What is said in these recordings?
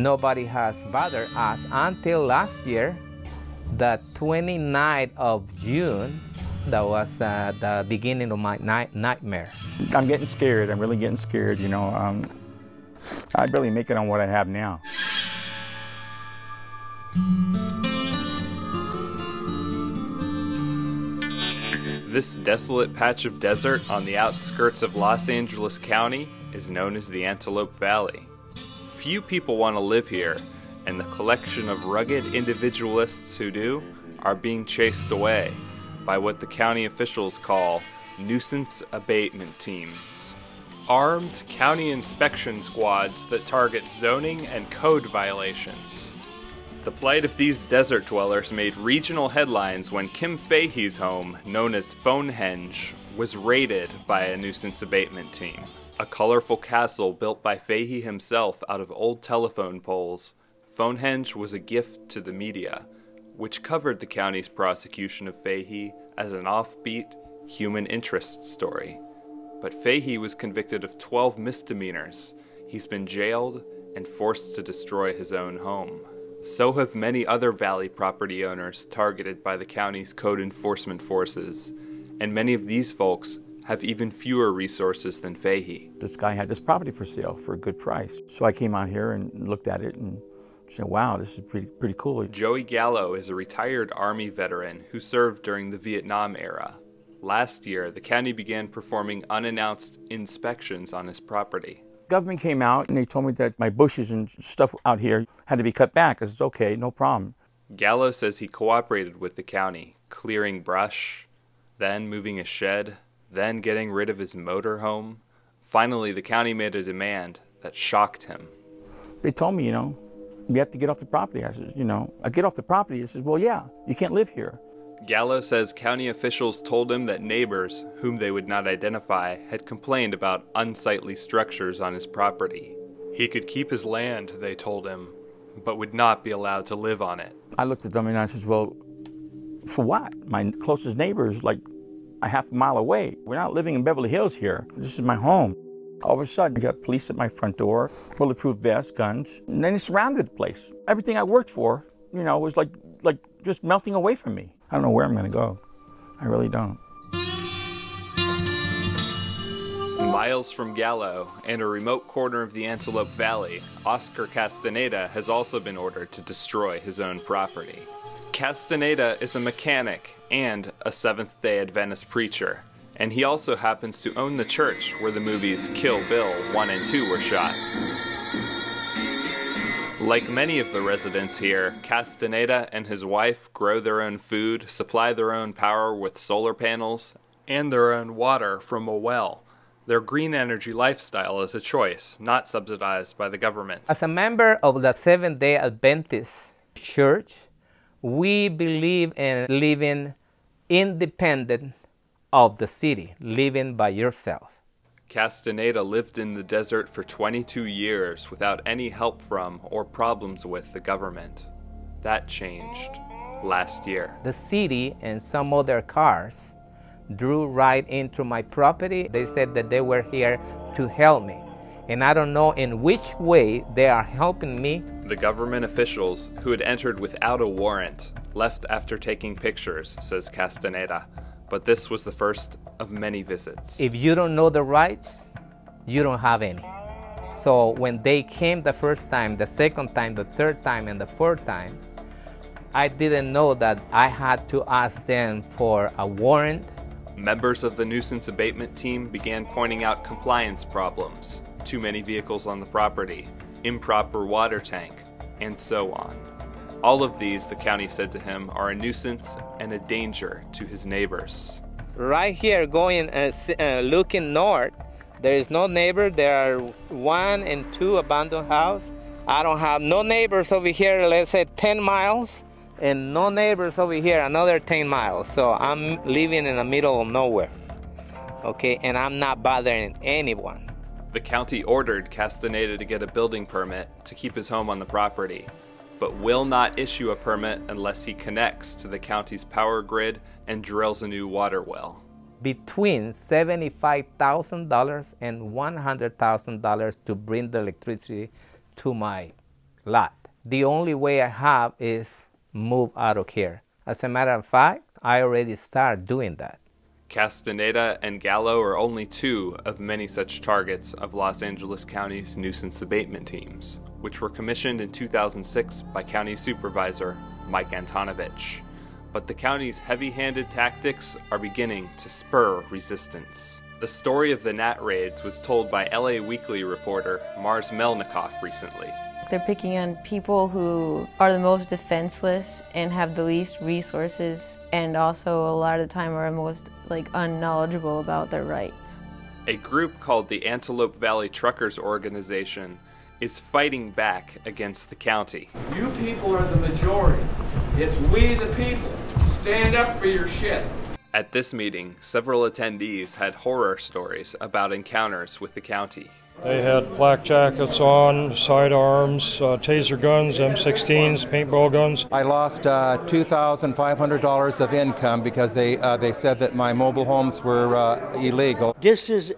Nobody has bothered us until last year, the 29th of June. That was the beginning of my nightmare. I'm getting scared. I'm really getting scared, you know. I'd barely make it on what I have now. This desolate patch of desert on the outskirts of Los Angeles County is known as the Antelope Valley. Few people want to live here, and the collection of rugged individualists who do are being chased away by what the county officials call Nuisance Abatement Teams. Armed county inspection squads that target zoning and code violations. The plight of these desert dwellers made regional headlines when Kim Fahey's home, known as Phonehenge, was raided by a nuisance abatement team. A colorful castle built by Fahey himself out of old telephone poles, Phonehenge was a gift to the media, which covered the county's prosecution of Fahey as an offbeat, human interest story. But Fahey was convicted of 12 misdemeanors. He's been jailed and forced to destroy his own home. So have many other Valley property owners targeted by the county's code enforcement forces, and many of these folks have even fewer resources than Fahey. This guy had this property for sale for a good price. So I came out here and looked at it and said, wow, this is pretty cool. Joey Gallo is a retired Army veteran who served during the Vietnam era. Last year, the county began performing unannounced inspections on his property. Government came out and they told me that my bushes and stuff out here had to be cut back. I said, okay, no problem. Gallo says he cooperated with the county, clearing brush, then moving a shed, then getting rid of his motorhome. Finally, the county made a demand that shocked him. They told me, you know, you have to get off the property. I said, you know, I get off the property. He says, well, yeah, you can't live here. Gallo says county officials told him that neighbors, whom they would not identify, had complained about unsightly structures on his property. He could keep his land, they told him, but would not be allowed to live on it. I looked at them and I said, well, for what? My closest neighbor is like a half a mile away. We're not living in Beverly Hills here. This is my home. All of a sudden, we got police at my front door, bulletproof vests, guns, and then they surrounded the place. Everything I worked for, you know, was like just melting away from me. I don't know where I'm going to go. I really don't. Miles from Gallo, in a remote corner of the Antelope Valley, Oscar Castaneda has also been ordered to destroy his own property. Castaneda is a mechanic and a Seventh-day Adventist preacher, and he also happens to own the church where the movies Kill Bill 1 and 2 were shot. Like many of the residents here, Castaneda and his wife grow their own food, supply their own power with solar panels, and their own water from a well. Their green energy lifestyle is a choice, not subsidized by the government. As a member of the Seventh-day Adventist Church, we believe in living independent of the city, living by yourself. Castaneda lived in the desert for 22 years without any help from or problems with the government. That changed last year. The city and some other cars drew right into my property. They said that they were here to help me. And I don't know in which way they are helping me. The government officials, who had entered without a warrant, left after taking pictures, says Castaneda. But this was the first of many visits. If you don't know the rights, you don't have any. So when they came the first time, the second time, the third time, and the fourth time, I didn't know that I had to ask them for a warrant. Members of the Nuisance Abatement Team began pointing out compliance problems, too many vehicles on the property, improper water tank, and so on. All of these, the county said to him, are a nuisance and a danger to his neighbors. Right here, going looking north, there is no neighbor. There are 1 and 2 abandoned houses. I don't have no neighbors over here, let's say 10 miles, and no neighbors over here, another 10 miles. So I'm living in the middle of nowhere, okay, and I'm not bothering anyone. The county ordered Castaneda to get a building permit to keep his home on the property, but will not issue a permit unless he connects to the county's power grid and drills a new water well. Between $75,000 and $100,000 to bring the electricity to my lot. The only way I have is move out of here. As a matter of fact, I already started doing that. Castaneda and Gallo are only two of many such targets of Los Angeles County's Nuisance Abatement Teams, which were commissioned in 2006 by County Supervisor Mike Antonovich. But the county's heavy-handed tactics are beginning to spur resistance. The story of the Nat raids was told by LA Weekly reporter Mars Melnicoff recently. They're picking on people who are the most defenseless and have the least resources, and also a lot of the time are most unknowledgeable about their rights. A group called the Antelope Valley Truckers Organization is fighting back against the county. You people are the majority. It's we the people. Stand up for your shit. At this meeting, several attendees had horror stories about encounters with the county. They had flak jackets on, sidearms, taser guns, M16s, paintball guns. I lost $2,500 of income because they said that my mobile homes were illegal. This is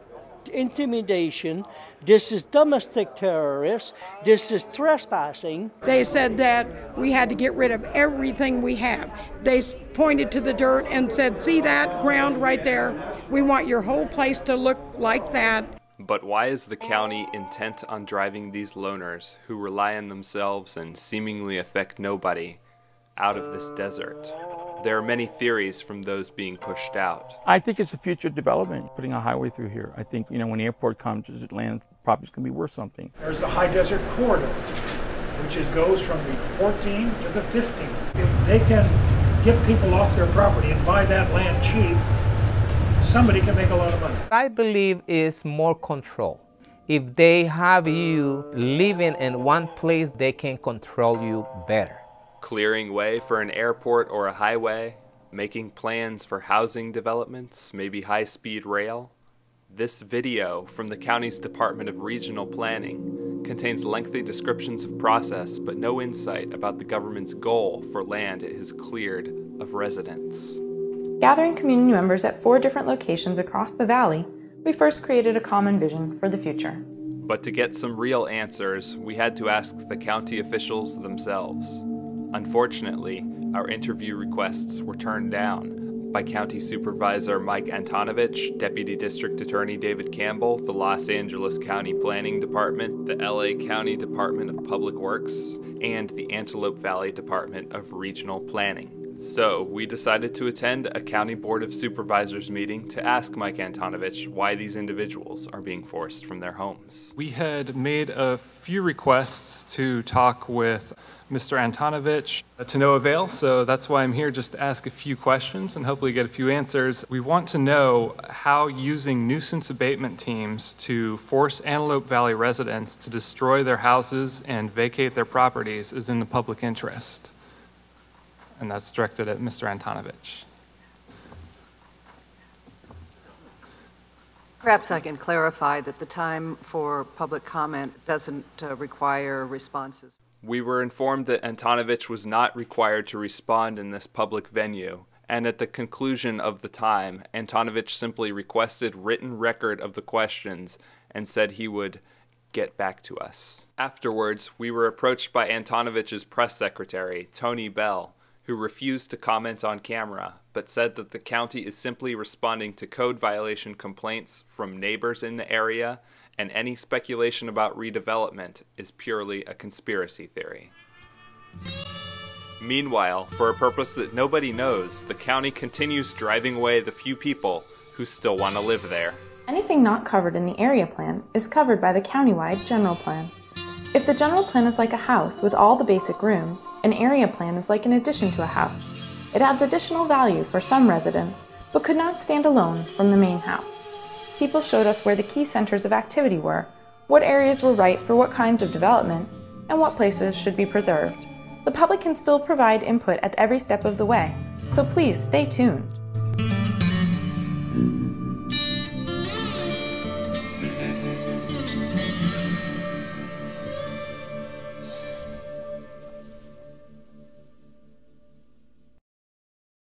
intimidation, this is domestic terrorists, this is trespassing. They said that we had to get rid of everything we have. They pointed to the dirt and said, see that ground right there? We want your whole place to look like that. But why is the county intent on driving these loners, who rely on themselves and seemingly affect nobody, out of this desert? There are many theories from those being pushed out. I think it's a future development, putting a highway through here. I think, when the airport comes, land property's going to be worth something. There's the high desert corridor, which goes from the 14 to the 15. If they can get people off their property and buy that land cheap, somebody can make a lot of money. I believe it's more control. If they have you living in one place, they can control you better. Clearing way for an airport or a highway, making plans for housing developments, maybe high-speed rail. This video from the county's Department of Regional Planning contains lengthy descriptions of process, but no insight about the government's goal for land it has cleared of residents. Gathering community members at 4 different locations across the valley, we first created a common vision for the future. But to get some real answers, we had to ask the county officials themselves. Unfortunately, our interview requests were turned down by County Supervisor Mike Antonovich, Deputy District Attorney David Campbell, the Los Angeles County Planning Department, the LA County Department of Public Works, and the Antelope Valley Department of Regional Planning. So we decided to attend a County Board of Supervisors meeting to ask Mike Antonovich why these individuals are being forced from their homes. We had made a few requests to talk with Mr. Antonovich to no avail, so that's why I'm here, just to ask a few questions and hopefully get a few answers. We want to know how using nuisance abatement teams to force Antelope Valley residents to destroy their houses and vacate their properties is in the public interest. And that's directed at Mr. Antonovich. Perhaps I can clarify that the time for public comment doesn't require responses. We were informed that Antonovich was not required to respond in this public venue, and at the conclusion of the time, Antonovich simply requested written record of the questions and said he would get back to us. Afterwards, we were approached by Antonovich's press secretary, Tony Bell, who refused to comment on camera, but said that the county is simply responding to code violation complaints from neighbors in the area, and any speculation about redevelopment is purely a conspiracy theory. Meanwhile, for a purpose that nobody knows, the county continues driving away the few people who still want to live there. Anything not covered in the area plan is covered by the countywide general plan. If the general plan is like a house with all the basic rooms, an area plan is like an addition to a house. It adds additional value for some residents, but could not stand alone from the main house. People showed us where the key centers of activity were, what areas were right for what kinds of development, and what places should be preserved. The public can still provide input at every step of the way, so please stay tuned.